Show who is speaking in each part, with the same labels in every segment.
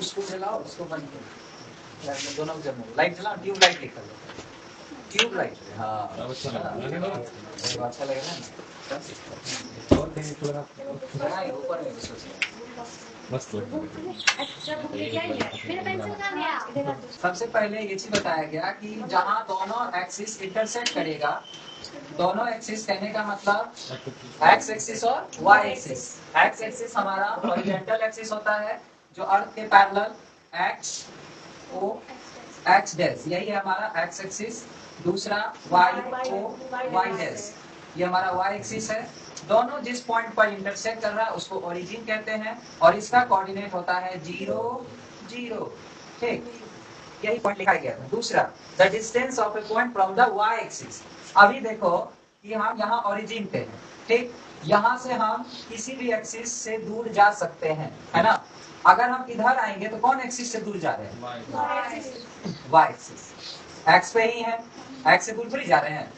Speaker 1: उसको जलाओ, उसको बंद करो, दोनों जलाओ, लाइट जलाओ, ट्यूब लाइट लिखा लो, ट्यूब लाइट। हाँ अच्छा लगेगा ना, ऊपर में मस्त सबसे पहले ये चीज बताया गया कि जहाँ दोनों एक्सिस इंटरसेक्ट करेगा, दोनों एक्सिस कहने का मतलब एक्स एक्सिस और वाई एक्सिस। एक्स एक्सिस हमारा हॉरिजॉन्टल एक्सिस होता है जो अर्थ के पैरेलल एक्स ओ एक्स डैश, यही है हमारा एक्स एक्सिस। दूसरा वाई ओ वाई डैश, ये हमारा वाई एक्सिस है। दोनों जिस पॉइंट पर इंटरसेक्ट कर रहा है उसको ओरिजिन कहते हैं और इसका कोऑर्डिनेट होता है 0 0। ठीक, यही पॉइंट लिखा गया था। दूसरा the distance of a point from the Y axis. अभी देखो कि हम यहाँ ओरिजिन पे हैं, ठीक, यहाँ से हम किसी भी एक्सिस से दूर जा सकते हैं, है ना। अगर हम इधर आएंगे तो कौन एक्सिस से दूर जा रहे हैं? Y axis. एक्स पे ही है, एक्स से दूर थोड़ी जा रहे हैं।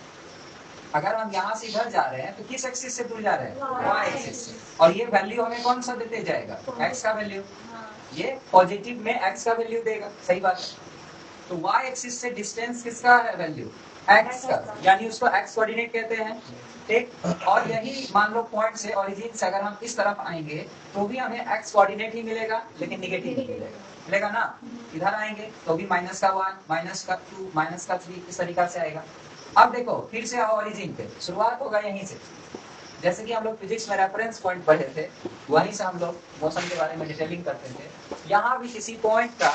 Speaker 1: अगर हम यहाँ से इधर जा रहे हैं तो किस एक्सिस से दूर जा रहे हैं? वाई एक्सिस से। और ये वैल्यू हमें कौन सा देते जाएगा? एक्स का वैल्यू। ये पॉजिटिव में एक्स का वैल्यू देगा, सही बात है। तो y एक्सिस से डिस्टेंस किसका है वैल्यू? x का, यानी उसको x कोऑर्डिनेट कहते हैं, ठीक। और यही मान लो पॉइंट से ओरिजिन से अगर हम इस तरफ आएंगे तो भी हमें x कोऑर्डिनेट ही मिलेगा, लेकिन निगेटिव नहीं मिलेगा, मिलेगा ना। इधर आएंगे तो भी माइनस का 1 माइनस का 2 माइनस का 3 इस तरीका से आएगा। अब देखो फिर से आओ ओरिजिन पे, शुरुआत होगा यहीं से। जैसे कि हम लोग फिजिक्स में रेफरेंस पॉइंट पढ़े थे, वहीं से हम लोग मौसम के बारे में डिटेलिंग करते थे। यहाँ भी किसी पॉइंट का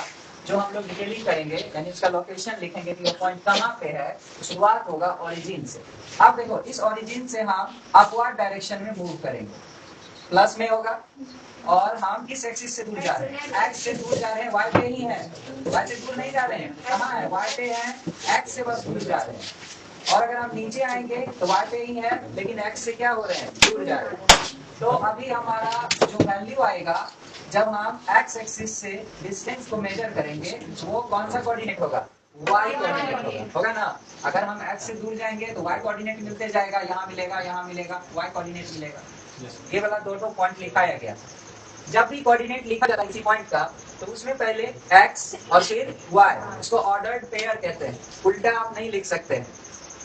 Speaker 1: जो हम लोग डिटेलिंग करेंगे, यानी उसका लोकेशन लिखेंगे कि वो पॉइंट कहाँ पे है, तो शुरुआत होगा ओरिजिन से। अब देखो इस ओरिजिन से हम अपवर्ड डायरेक्शन में मूव करेंगे, प्लस में होगा। और हम किस एक्सिस से दूर जा रहे हैं? एक्स से दूर जा रहे हैं, वाई पे ही है, वाई से दूर नहीं जा रहे हैं। कहाँ है? वाई पे है, एक्स से बस दूर जा रहे हैं। और अगर हम नीचे आएंगे तो वाई पे ही है, लेकिन एक्स से क्या हो रहे हैं? दूर जा रहे हैं। तो अभी हमारा जो वैल्यू आएगा जब हम एक्स एक्सिस से डिस्टेंस को मेजर करेंगे, वो कौन सा कोऑर्डिनेट होगा? वाई कोऑर्डिनेट होगा ना। अगर हम एक्स से दूर जाएंगे तो वाई कोऑर्डिनेट मिलते जाएगा, यहाँ मिलेगा, यहाँ मिलेगा, वाई कोऑर्डिनेट मिलेगा। ये वाला दो पॉइंट लिखाया गया। जब भी कोऑर्डिनेट लिखा जाता है किसी पॉइंट का, तो उसमें पहले एक्स और फिर वाई, उसको ऑर्डर्ड पेयर कहते हैं। उल्टा आप नहीं लिख सकते हैं,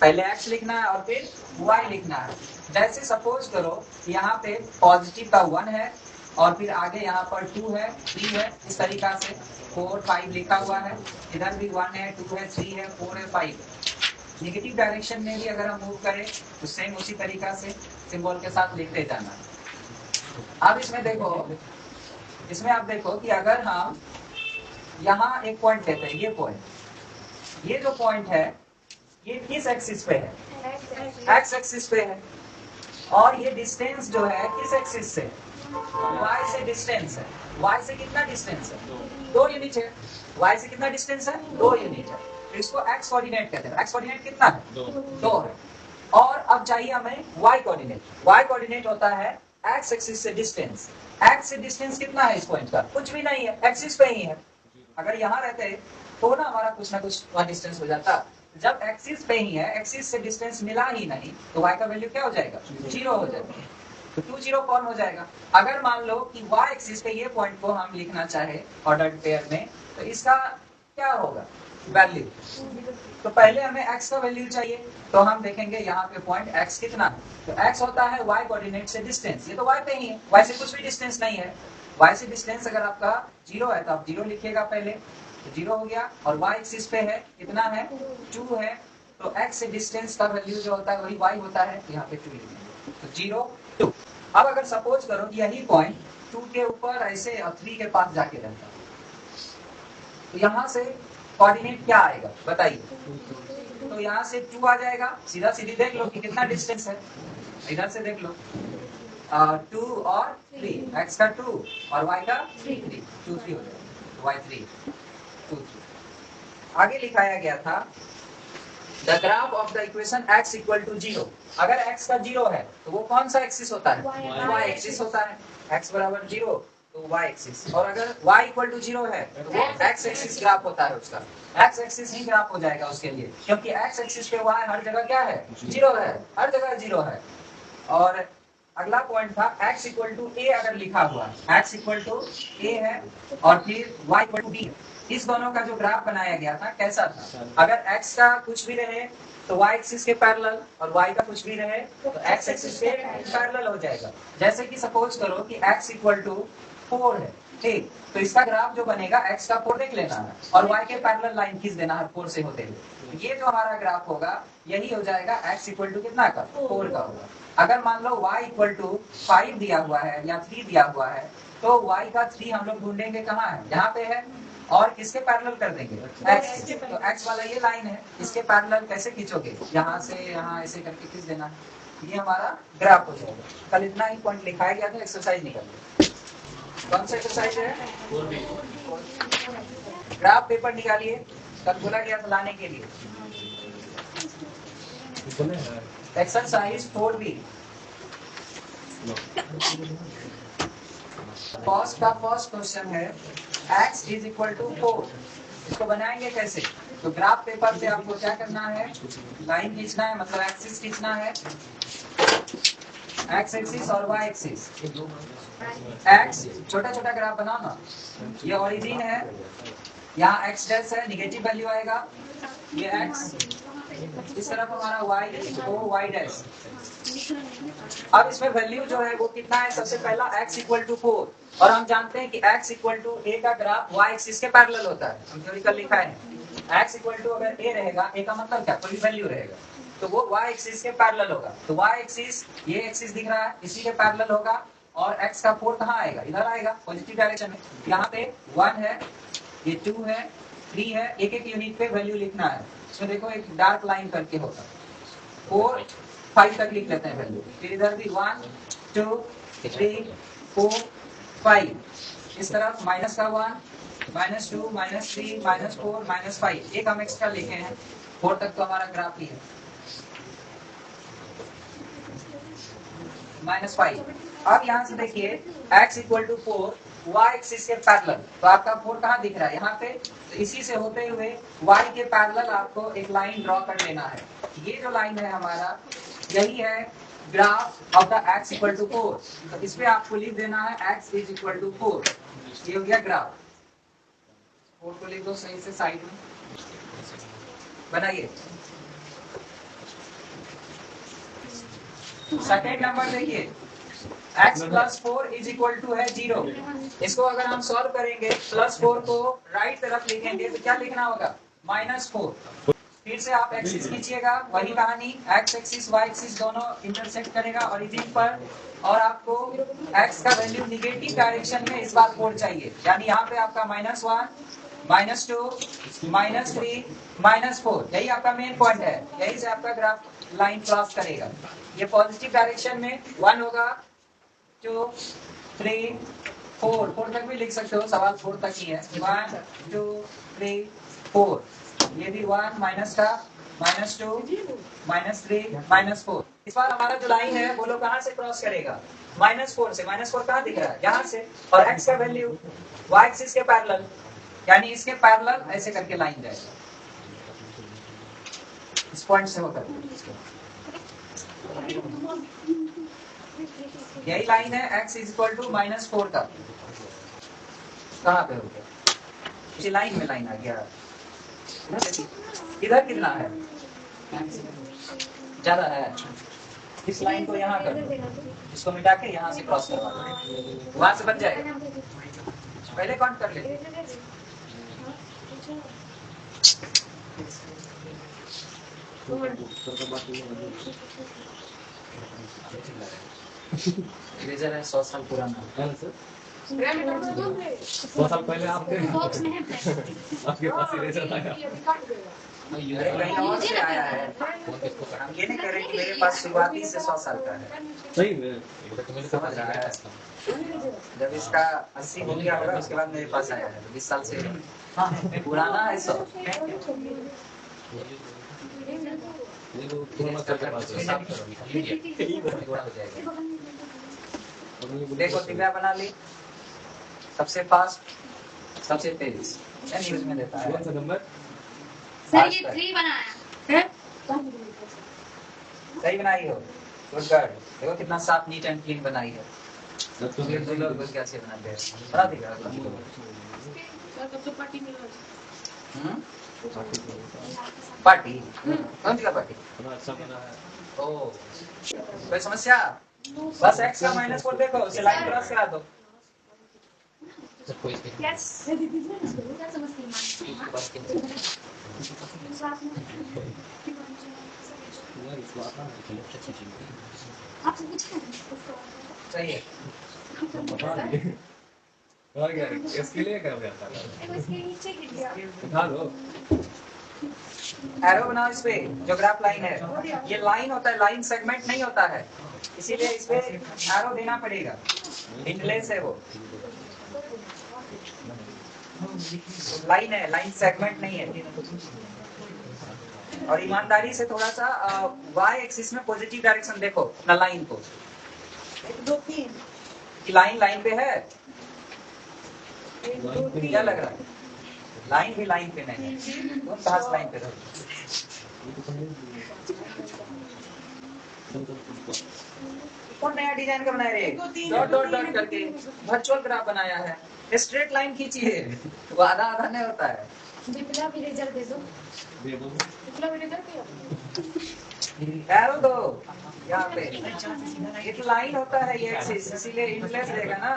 Speaker 1: पहले एक्स लिखना है और फिर वाई लिखना है। जैसे सपोज करो यहाँ पे पॉजिटिव का 1 है और फिर आगे यहाँ पर 2 है 3 है, इस तरीका से 4 5 लिखा हुआ है। इधर भी 1 है 2 है 3 है 4 है 5 है। निगेटिव डायरेक्शन में भी अगर हम मूव करें तो सेम उसी तरीका से सिंबल के साथ लिखते जाना है। अब इसमें देखो, इसमें आप देखो कि अगर हम यहाँ एक पॉइंट लेते हैं, ये पॉइंट, ये जो पॉइंट है ये किस एक्सिस पे है? एक्स एक्सिस पे है। और ये डिस्टेंस जो है किस एक्सिस से? वाई से डिस्टेंस है। वाई से कितना डिस्टेंस है? 2 यूनिट है। वाई से कितना डिस्टेंस है? 2 यूनिट है। तो इसको एक्स कोऑर्डिनेट कहते हैं। एक्स कोऑर्डिनेट कितना है? 2 है। और अब चाहिए हमें वाई कोऑर्डिनेट। वाई कोऑर्डिनेट होता है एक्स एक्सिस से डिस्टेंस। एक्स से डिस्टेंस कितना है इस पॉइंट का? कुछ भी नहीं है, एक्सिस पे ही है। अगर यहाँ रहते तो ना हमारा कुछ ना कुछ वहाँ डिस्टेंस हो जाता। जब एक्सिस पे ही है, एक्सिस से डिस्टेंस मिला ही नहीं, तो y का वैल्यू क्या हो जाएगा? 0 हो जाएगा। तो 2 0 कौन हो जाएगा? अगर मान लो कि y एक्सिस पे ये पॉइंट को हम लिखना चाहे ऑर्डर्ड पेयर में, तो इसका क्या होगा वैल्यू? तो पहले हमें x का वैल्यू चाहिए, तो हम देखेंगे यहाँ पे पॉइंट x कितना है। तो x होता है y कोऑर्डिनेट से डिस्टेंस। ये तो y पे ही है, y से कुछ भी डिस्टेंस नहीं है। y से डिस्टेंस अगर आपका 0 है तो आप 0 लिखिएगा पहले, तो 0 हो गया। और y एक्सिस पे है, कितना है? 2 है। तो x से डिस्टेंस का वैल्यू जो होता है वही y होता है, यहाँ पे 2 लिखेंगे, तो 0 2। अब अगर सपोज करो कि यही पॉइंट 2 के ऊपर ऐसे 3 के पास जाके रहता, तो यहाँ से कोऑर्डिनेट क्या आएगा बताइए? तो यहाँ से 2 आ जाएगा। सीधा सीधी देख लो कि कितना डिस्टेंस है, इधर से देख लो, 2 और 3, x का 2 और y का 3, 2 3 हो जाएगा, y 3 2 3। आगे लिखाया गया था the graph of the equation x equal to 0। अगर x का 0 है तो वो कौन सा एक्सिस होता है? y एक्सिस होता है। x बराबर 0 तो y एक्सिस। और अगर y इक्वल टू 0 है तो वो x एक्सिस ग्राफ होता है उसका। x एक्सिस ही ग्राफ हो जाएगा उसके लिए, क्योंकि x एक्सिस पे y हर जगह क्या है? 0 है, हर जगह 0 है। और अगला पॉइंट था x इक्वल टू ए अगर लिखा हुआ है, x इक्वल टू ए है और फिर y इक्वल टू बी, इस दोनों का जो ग्राफ बनाया गया था कैसा था? अगर x का कुछ भी रहे तो y एक्सिस के पैरेलल और y का कुछ भी रहे तो x एक्सिस के पैरेलल हो जाएगा। जैसे कि सपोज करो कि x इक्वल टू 4 है, ठीक, तो इसका ग्राफ जो बनेगा x का 4 देख लेना है और y के पैरेलल लाइन खींच देना है 4 से होते हुए। ये जो हमारा ग्राफ होगा यही हो जाएगा x इक्वल टू कितना का? 4 का होगा। अगर मान लो y इक्वल टू 5 दिया हुआ है या 3 दिया हुआ है तो y का 3 हम लोग ढूंढेंगे कहाँ है? यहाँ पे है और किसके पैरेलल कर देंगे? x। तो x वाला ये लाइन है, इसके पैरेलल कैसे खींचोगे? यहाँ से यहाँ ऐसे करके खींच देना, ये हमारा ग्राफ हो जाएगा। कल इतना ही पॉइंट लिखाया गया था, एक्सरसाइज निकल गया। कौन सा एक्सरसाइज है? ग्राफ पेपर निकालिए, कल बोला गया था लाने के लिए। Exercise 4B। फर्स्ट का फर्स्ट क्वेश्चन है x इज इक्वल टू 4। इसको बनाएंगे कैसे? तो ग्राफ पेपर पे आपको क्या करना है? लाइन खींचना है, मतलब एक्सिस खींचना है, x एक्सिस और y एक्सिस। x छोटा छोटा ग्राफ बनाओ ना, ये ओरिजिन है, यहाँ x डैश है, निगेटिव वैल्यू आएगा, ये x, इस तरफ हमारा y तो y डैश। अब इसमें वैल्यू जो है वो कितना है? सबसे पहला x इक्वल टू 4 और हम जानते हैं कि x इक्वल टू a का ग्राफ y एक्सिस के पैरेलल होता है, हम थ्योरिकल लिखा है। x इक्वल टू अगर a रहेगा, a का मतलब क्या? कोई वैल्यू रहेगा तो वो y एक्सिस के पैरेलल होगा। तो y एक्सिस, ये एक्सिस दिख रहा है, इसी के पैरेलल होगा और x का 4 कहाँ आएगा? इधर आएगा, पॉजिटिव डायरेक्शन में। यहाँ पे 1 है, ये 2 है, 3 है, एक एक यूनिट पे वैल्यू लिखना है। इसमें देखो एक डार्क लाइन करके होगा, 4 5 तक लिख लेते हैं वैल्यू, फिर इधर भी 1 2 3 4 5, इस तरफ माइनस का 1 -2 -3 -4 -5, एक हम एक्स्ट्रा लिखे हैं, 4 तक तो हमारा ग्राफ ही है, -5। अब यहाँ से देखिए x equal to 4 y axis के पैरेलल, तो आपका 4 कहाँ दिख रहा है? यहाँ पे। तो इसी से होते हुए y के पैरेलल आपको एक लाइन ड्रॉ कर लेना है। ये जो लाइन है हमारा, यही है graph of the x equal to 4। तो इस पे आपको लिख देना है x इज इक्वल टू 4। ये हो गया ग्राफ। 4 को लिख दो सही से साइड में, बनाइए। सेकेंड नंबर देखिए, x plus 4 is equal to है 0। इसको अगर हम सॉल्व करेंगे, प्लस 4 को राइट तरफ लिखेंगे तो क्या लिखना होगा? -4। फिर से आप एक्सिस खींचिएगा, वही कहानी, x एक्सिस y एक्सिस दोनों इंटरसेक्ट करेगा ओरिजिन पर और आपको x का वैल्यू निगेटिव डायरेक्शन में इस बार 4 चाहिए, यानी यहाँ पे आपका -1 -2 -3 -4, यही आपका मेन पॉइंट है। यही से आपका ग्राफ लाइन क्रॉस करेगा। ये पॉजिटिव डायरेक्शन में 1 होगा, 2 3 4 तक भी लिख सकते हो, सवाल 4 तक ही है। 1 2 3 4, ये भी 1 माइनस का -2 -3 -4। इस बार हमारा जो लाइन है बोलो कहाँ से क्रॉस करेगा? -4 से। -4 कहाँ दिख रहा है? यहाँ से। और x का वैल्यू y एक्सिस के पैरेलल, यानी इसके पैरेलल ऐसे करके लाइन जाएगा, इस पॉइंट से होकर। यही लाइन है x इज इक्वल टू -4 का। कहाँ पे हो गया? इसी लाइन में लाइन आ गया। इधर कितना है? ज्यादा है। इस लाइन को यहाँ कर दो, इसको मिटा के यहाँ से क्रॉस करवा दो, वहां से बन जाएगा। पहले काउंट कर ले। इरेजर है 100 साल पुराना।
Speaker 2: 100 साल पहले आपके पास इरेजर आया।
Speaker 1: कहीं और से आया है। हम ये नहीं कह रहे कि मेरे पास शुरुआती से 100 साल का है।
Speaker 2: सही में
Speaker 1: समझ रहा है? जब इसका 80 हो गया होगा उसके बाद मेरे पास आया है, 20 साल से पुराना है 100। देखो दिव्या बना ली, सबसे फास्ट, सबसे तेज, न्यूज में देता है।
Speaker 2: कौन सा नंबर?
Speaker 3: सर ये 3 बनाया है।
Speaker 1: सही बनाई हो। गुड गार्ड देखो कितना साफ नीट एंड क्लीन बनाई है। बिल्कुल कैसे बनाते हैं बता देगा
Speaker 2: तब तो पार्टी मिल रहा
Speaker 1: हम्म पार्टी कौन सी का पार्टी
Speaker 3: अच्छा बना है।
Speaker 1: ओ कोई समस्या बस x का -4 देखो उसे लाइन क्रॉस करा दो
Speaker 2: यस क्या समझती हैं आप कुछ
Speaker 1: सही है
Speaker 3: और क्या इसके लिए क्या करता है?
Speaker 2: इसके नीचे गिर गया
Speaker 3: उठा लो।
Speaker 1: एरो बनाओ इस पे जो ग्राफ लाइन है ये लाइन होता है लाइन सेगमेंट नहीं होता है इसीलिए इस पे एरो देना पड़ेगा इंटलेस है वो लाइन है लाइन सेगमेंट नहीं है और ईमानदारी से थोड़ा सा y एक्सिस में पॉजिटिव डायरेक्शन देखो ना लाइन को लाइन लाइन पे है क्या लग रहा है लाइन भी लाइन पे नहीं है तुम कहाँ से लाइन पे रहो कौन नया डिजाइन का बनाया रे डॉट डॉट डॉट करके वर्चुअल ग्राफ बनाया है स्ट्रेट लाइन खींचिए वो आधा आधा नहीं होता है
Speaker 2: विप्लव भी रिजल्ट दे दो
Speaker 3: दे दो।
Speaker 2: विप्लव भी रिजल्ट दिया
Speaker 1: एरो दो यहाँ पे ये तो लाइन होता है ये एक्सिस इसीलिए इनप्लेस देगा ना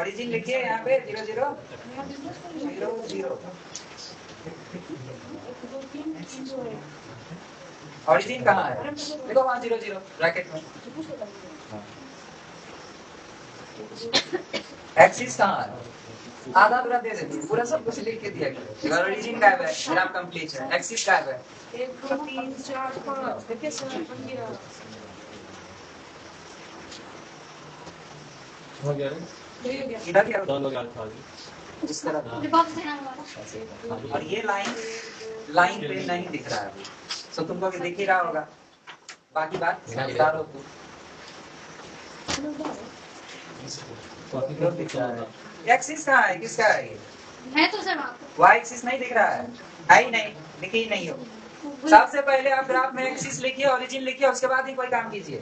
Speaker 1: ओरिजिन लिखिए यहाँ पे 0 0 0 0 ओरिजिन कहाँ है देखो वहाँ 0 0 ब्रैकेट में एक्सिस कहाँ है आधा पूरा दे देती पूरा सब कुछ लिख के दिया गया ओरिजिन गायब है ग्राफ कंप्लीट है एक्सिस गायब है
Speaker 2: 1 2 3 4 5 देखिए सर बन गया
Speaker 3: हो गया रे?
Speaker 2: हो गया
Speaker 1: इधर क्या होता
Speaker 3: दोनों गाल खा ली।
Speaker 1: है इस तरह
Speaker 2: रिबॉक्स देना हमारा
Speaker 1: और ये लाइन लाइन पे नहीं दिख रहा है तो तुमको भी दिख ही रहा होगा बाकी बात समझदार हो तुम दिख रहा है एक्सिस कहाँ है किसका है ये
Speaker 2: है तो सर आप
Speaker 1: y एक्सिस नहीं दिख रहा है ही नहीं दिखी ही नहीं हो सबसे पहले आप ग्राफ में एक्सिस लिखिए ओरिजिन लिखिए उसके बाद ही कोई काम कीजिए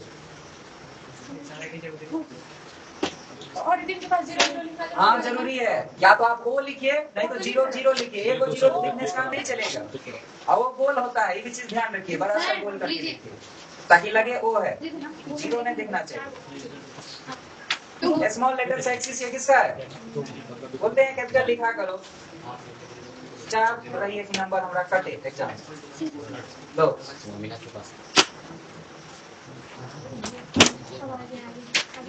Speaker 2: और दिन के पास 0 0 लिखा
Speaker 1: हाँ जरूरी है या तो आप O लिखिए नहीं तो 0 0 लिखिए एक को 0 लिखने से काम नहीं चलेगा और वो गोल होता है ये भी चीज ध्यान रखिए बड़ा सा गोल करके लिखिए ताकि लगे O है 0 नहीं दिखना चाहिए स्मॉल लेटर से एक्सिस ये किसका है बोलते हैं कैपिटल लिखा करो चार रहिए कि नंबर हमारा कटे एग्जाम लो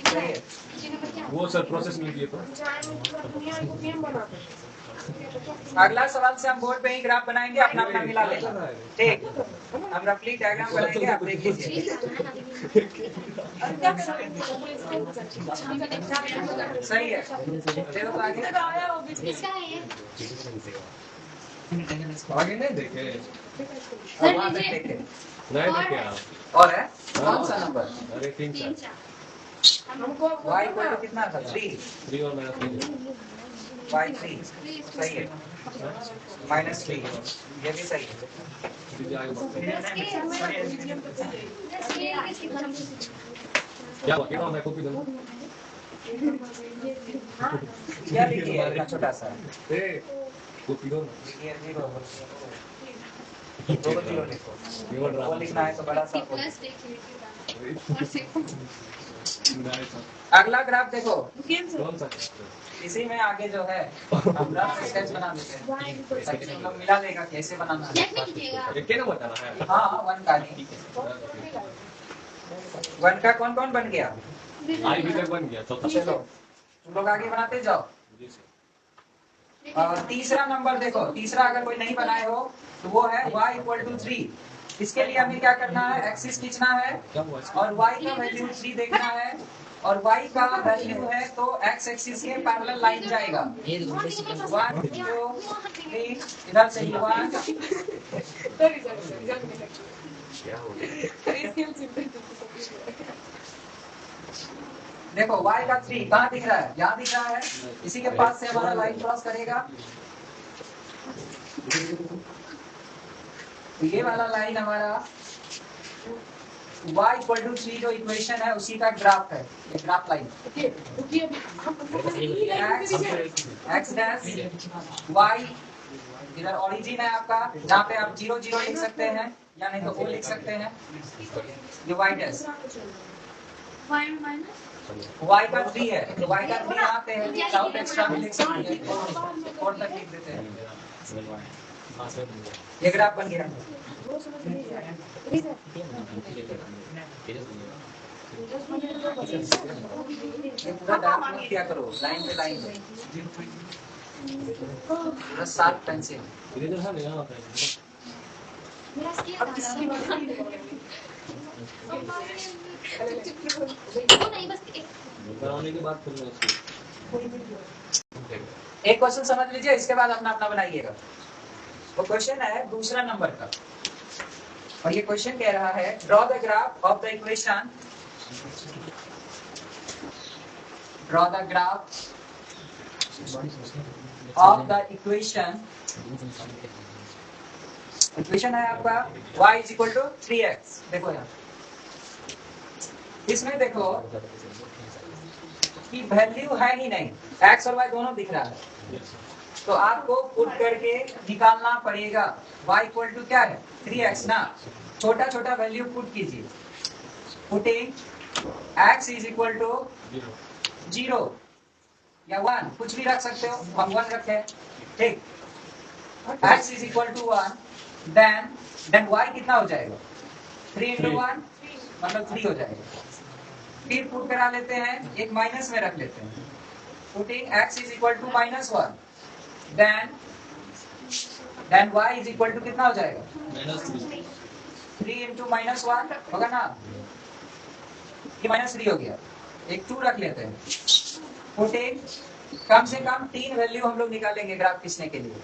Speaker 1: सही है
Speaker 3: वो सर प्रोसेस नहीं किए तो
Speaker 1: अगला सवाल से हम बोर्ड पे ही ग्राफ बनाएंगे अपना अपना मिला लेंगे ठीक हम रफली डायग्राम बनाएंगे आप देख लीजिए सही है चलो तो आगे
Speaker 2: इसका है ये
Speaker 3: आगे नहीं देखे
Speaker 1: और वहाँ तक देखे
Speaker 3: नहीं देखे आप।
Speaker 1: और है कौन सा नंबर
Speaker 3: अरे 3
Speaker 2: 3
Speaker 3: 4
Speaker 2: हमको
Speaker 1: y इक्वल टू कितना था 3
Speaker 3: 3 और -3
Speaker 1: y 3 सही है -3 ये भी सही है
Speaker 3: क्या हुआ क्या मैं कॉपी दूं
Speaker 1: क्या लिखिए इतना छोटा सा
Speaker 3: ए कॉपी दो ना
Speaker 1: ये 0 दो 0 लिखो वो लिखना है तो बड़ा सा अगला ग्राफ देखो
Speaker 3: कौन सा
Speaker 1: इसी में आगे जो है हम ग्राफ स्केच बना देते हैं ताकि तुम लोग मिला देगा कैसे बनाना है
Speaker 3: ये क्या नाम बताना है
Speaker 1: हाँ 1 का नहीं 1 का कौन कौन बन गया
Speaker 3: आई भी तक बन गया चौथा
Speaker 1: चलो तुम लोग आगे बनाते जाओ
Speaker 3: जी सर
Speaker 1: और तीसरा नंबर देखो तीसरा अगर कोई नहीं बनाए हो तो वो है y इक्वल टू 3 इसके लिए हमें क्या करना है एक्सिस खींचना है
Speaker 3: क्या हुआ
Speaker 1: और y का वैल्यू 3 देखना है और y का वैल्यू है तो x एक्सिस के पैरेलल लाइन जाएगा 1 2 3 इधर से 1 देखो y का 3 कहाँ दिख रहा है यहाँ दिख रहा है इसी के पास से हमारा लाइन क्रॉस करेगा तो ये वाला लाइन हमारा y इक्वल टू 3 जो इक्वेशन है उसी का ग्राफ है, ये graph line x dash y, इधर ओरिजिन है आपका जहाँ पे आप 0 0 लिख सकते हैं या नहीं तो o लिख सकते हैं, ये y डैश y का 3 है तो y का 3 यहाँ पे है, विदाउट एक्स्ट्रा भी लिख सकते हैं, 4 तक लिख देते हैं, ये ग्राफ बन गया। ये पूरा डार्क मत किया करो, लाइन पे लाइन पूरा शार्प पेंसिल।
Speaker 3: इधर है नहीं आता है बनाने के बाद फिर उसको
Speaker 1: एक क्वेश्चन समझ लीजिए, इसके बाद अपना अपना बनाइएगा। वो क्वेश्चन है दूसरा नंबर का और ये क्वेश्चन कह रहा है draw the graph of the equation, draw the graph of the equation, equation है आपका y is equal to 3x। देखो यहाँ इसमें देखो कि वैल्यू है ही नहीं, x और y दोनों दिख रहा है तो आपको पुट करके निकालना पड़ेगा। y इक्वल टू क्या है 3x ना, छोटा छोटा वैल्यू पुट कीजिए, putting x is equal to 0 या 1 कुछ भी रख सकते हो, हम 1 रखे हैं ठीक, x is equal to 1 then y कितना हो जाएगा 3 into 1 मतलब 3 हो जाएगा। फिर पुट करा लेते हैं, एक माइनस में रख लेते हैं, putting x is equal to -1 then y is equal to कितना हो जाएगा 3 into -1 होगा ना, ये -3 हो गया, एक 2 रख लेते हैं, पुटिंग कम से कम 3 वैल्यू हम लोग निकालेंगे ग्राफ खींचने के लिए।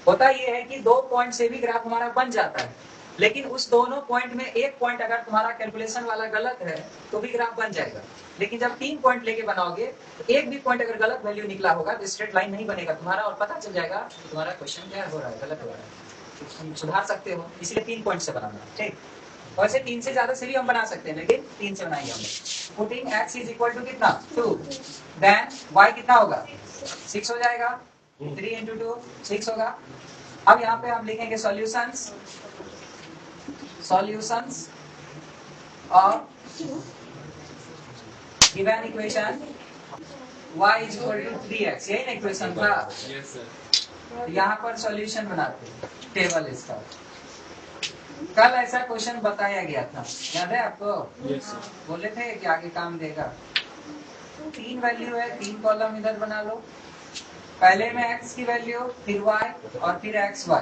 Speaker 1: होता ये है कि 2 पॉइंट से भी ग्राफ हमारा बन जाता है, लेकिन उस दोनों पॉइंट में एक पॉइंट अगर तुम्हारा कैलकुलेशन वाला गलत है तो भी ग्राफ बन जाएगा, लेकिन जब 3 पॉइंट लेके बनाओगे तो एक भी पॉइंट अगर गलत वैल्यू निकला होगा तो स्ट्रेट लाइन नहीं बनेगा तुम्हारा और पता चल जाएगा कि तुम्हारा क्वेश्चन क्या हो रहा है, गलत हो रहा है, तुम सुधार सकते हो, इसलिए 3 पॉइंट से बनाना ठीक। वैसे 3 से ज्यादा से भी हम बना सकते हैं लेकिन 3 से बनाएंगे हम लोग। Putting x is equal to कितना 2 देन y कितना होगा 6 हो जाएगा, 3 into 2 6 होगा। अब यहाँ पे हम लिखेंगे solutions of given equation y is equal to 3x, यही ना इक्वेशन था,
Speaker 3: यस सर
Speaker 1: यहाँ पर सॉल्यूशन बनाते हैं टेबल इसका। कल ऐसा क्वेश्चन बताया गया था, याद है आपको?
Speaker 3: यस सर
Speaker 1: बोले थे कि आगे काम देगा। 3 वैल्यू है, 3 कॉलम इधर बना लो, पहले में x की वैल्यू फिर y और फिर xy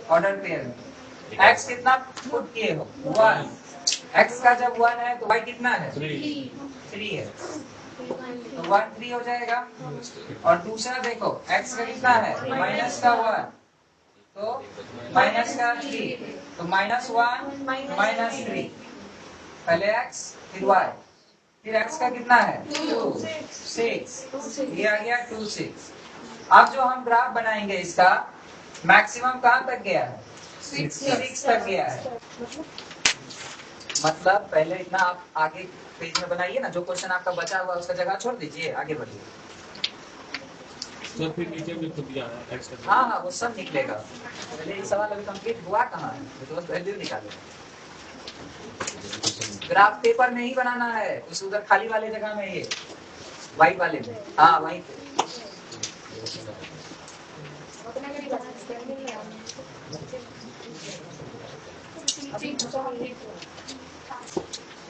Speaker 1: ऑर्डर पेयर में। x कितना पुट किए हो 1, x का जब 1 है तो y कितना है 3 है तो 1 3 हो जाएगा। और दूसरा देखो x का कितना है माइनस का 1 तो माइनस का 3 तो -1 -3, पहले x फिर y फिर x का कितना है 2 6, ये आ गया 2 6। अब जो हम ग्राफ बनाएंगे इसका मैक्सिमम कहाँ तक गया है 6 तक गया है। मतलब पहले इतना आप आगे पेज में बनाइए ना, जो क्वेश्चन आपका बचा हुआ उसका जगह छोड़ दीजिए, आगे बढ़िए।
Speaker 3: सर फिर नीचे भी खुद दिया है x का
Speaker 1: हाँ वो सब निकलेगा, पहले ये सवाल अभी कंप्लीट हुआ कहाँ है, तो बस वैल्यू निकालो। ग्राफ पेपर में ही बनाना है, उस उधर खाली वाले जगह में, ये वाइट वाले में, हाँ वहीं पे।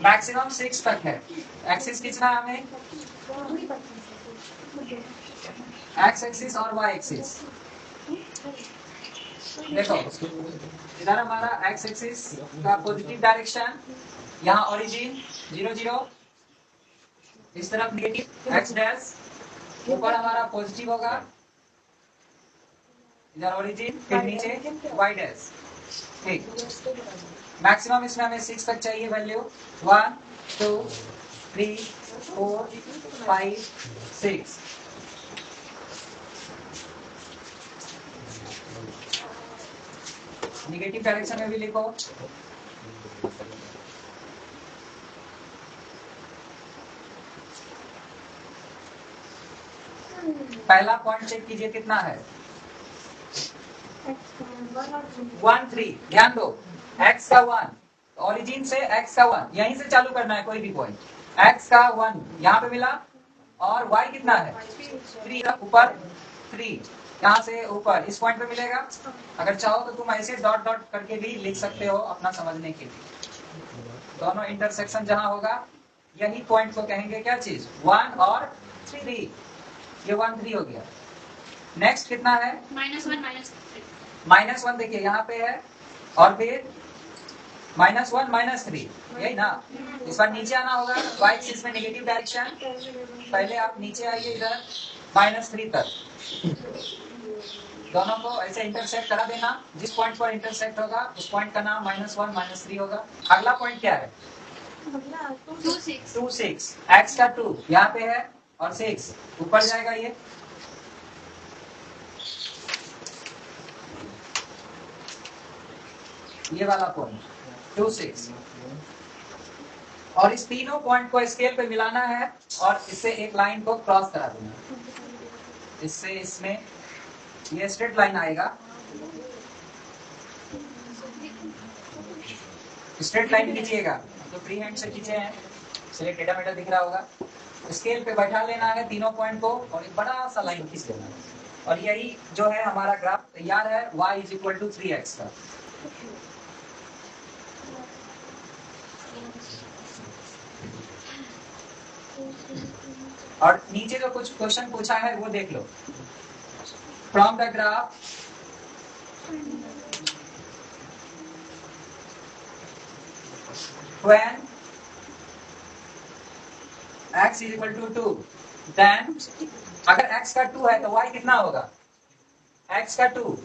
Speaker 1: मैक्सिमम 6 तक है। एक्सिस कितना है हमें x एक्सिस और y एक्सिस। देखो इधर हमारा x एक्सिस का पॉजिटिव डायरेक्शन, यहाँ ओरिजिन 0 0, इस तरफ नेगेटिव x डैश, ऊपर हमारा पॉजिटिव होगा, इधर ओरिजिन फिर नीचे y डैश ठीक। मैक्सिमम इसमें हमें 6 तक चाहिए वैल्यू, 1 2 3 4 5 6। निगेटिव डायरेक्शन में भी लिखो, पहला पॉइंट चेक कीजिए कितना है 1 3। ध्यान दो x का 1, ओरिजिन से x का 1 यहीं से चालू करना है कोई भी पॉइंट। x का 1 यहाँ पे मिला और y कितना है 3 ऊपर 3 यहाँ से ऊपर इस पॉइंट पे मिलेगा। अगर चाहो तो तुम ऐसे डॉट डॉट करके भी लिख सकते हो अपना समझने के लिए। दोनों इंटरसेक्शन जहां होगा यही पॉइंट को कहेंगे क्या चीज 1 और 3। ये 1 3 हो गया। नेक्स्ट कितना है
Speaker 2: -1
Speaker 1: -1 देखिए यहाँ पे है और फिर -1 -3 यही ना। इस बार नीचे आना होगा y एक्सिस में नेगेटिव डायरेक्शन। पहले आप नीचे आइए इधर -3 तक। दोनों को ऐसे इंटरसेक्ट करा देना। जिस पॉइंट पर इंटरसेक्ट होगा उस पॉइंट का नाम -1 -3 होगा। अगला पॉइंट क्या है
Speaker 2: 2 6
Speaker 1: 2 6। x का 2 यहाँ पे है और 6 ऊपर जाएगा ये वाला पॉइंट 2 6। और इस तीनों पॉइंट को स्केल पे मिलाना है और इससे एक लाइन को क्रॉस करा देना। इससे इसमें ये स्ट्रेट लाइन आएगा। स्ट्रेट लाइन खींचिएगा तो फ्री हैंड से खींचे हैं इसलिए टेढ़ा मेढ़ा दिख रहा होगा। स्केल पे बैठा लेना है तीनों पॉइंट को और एक बड़ा सा लाइन खींच लेना है। और यही जो है हमारा ग्राफ तैयार है y = 3x का। और नीचे जो कुछ क्वेश्चन पूछा है वो देख लो। From the graph when x = 2 then अगर x का 2 है तो y कितना होगा x का 2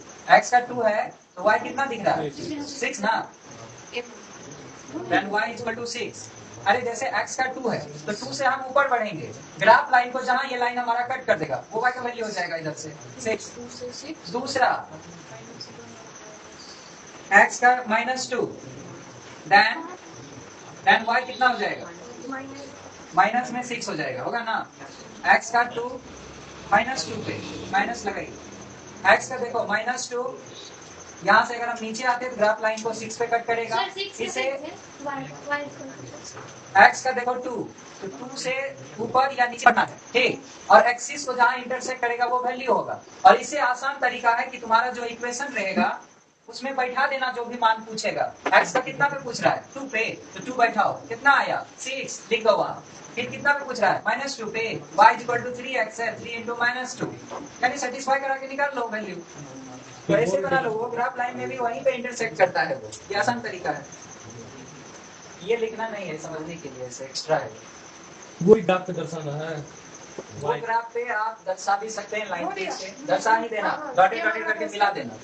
Speaker 1: है तो y कितना दिख रहा है 6 ना। then y = 6। अरे जैसे x का 2 है तो 2 से हम ऊपर बढ़ेंगे। ग्राफ लाइन को जहां ये लाइन हमारा कट कर देगा वो y का वैल्यू हो जाएगा इधर से 6। दूसरा x का -2 then y कितना हो जाएगा माइनस में 6 हो जाएगा होगा ना। x का 2 -2 पे माइनस लगाइए। x का देखो -2 यहाँ से अगर हम नीचे आते तो ग्राफ लाइन को 6 पे कट करेगा। इसे x का देखो 2 तो 2 से ऊपर या नीचे बढ़ना है ठीक। और एक्सिस को जहाँ इंटरसेक्ट करेगा वो वैल्यू होगा। और इससे आसान तरीका है कि तुम्हारा जो इक्वेशन रहेगा उसमें बैठा देना जो भी मान पूछेगा। x का कितना पे पूछ रहा है 2 पे तो 2 बैठाओ कितना आया 6 लिख दो वहाँ। फिर कितना पे पूछ रहा है -2 पे y = 3x है 3 × -2 यानी सेटिस्फाई करा के निकाल लो वैल्यू। तो ऐसे बना लो वो ग्राफ लाइन में भी वहीं पे इंटरसेक्ट करता है वो। ये आसान तरीका है। ये लिखना नहीं है समझने के लिए ऐसे एक्स्ट्रा है।
Speaker 3: वो ही ग्राफ पे दर्शाना है।
Speaker 1: वो ग्राफ पे आप दर्शा भी सकते हैं लाइन पे से दर्शा ही देना डॉटेड डॉटेड करके मिला देना।